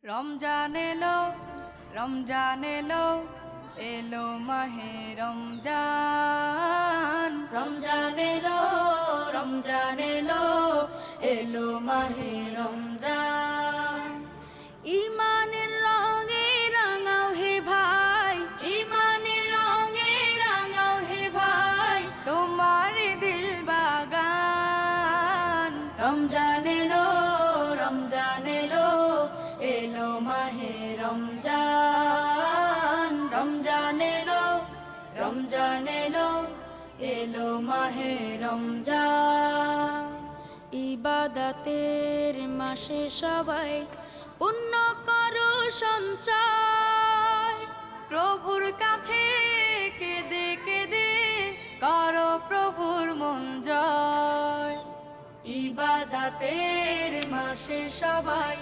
রমজান এলো, রমজান এলো, এলো মাহে রমজান। রমজান এলো, রমজান এলো, এলো মাহে রমজান। ইমানের রঙে রাঙাও হে ভাই, ইমানের রঙে রাঙাও হে ভাই, তোমার দিল বাগান। রমজান এলো, রমজান এলো, এলো মাহে রমজান। রমজান এলো, রমজান এলো, এলো মাহে রমজান। ইবাদতের মাসে সবাই পুণ্য করো সঞ্চয়, প্রভুর কাছে কেঁদে কেঁদে করো প্রভুর মন জয়। ইবাদতের মাসে সবাই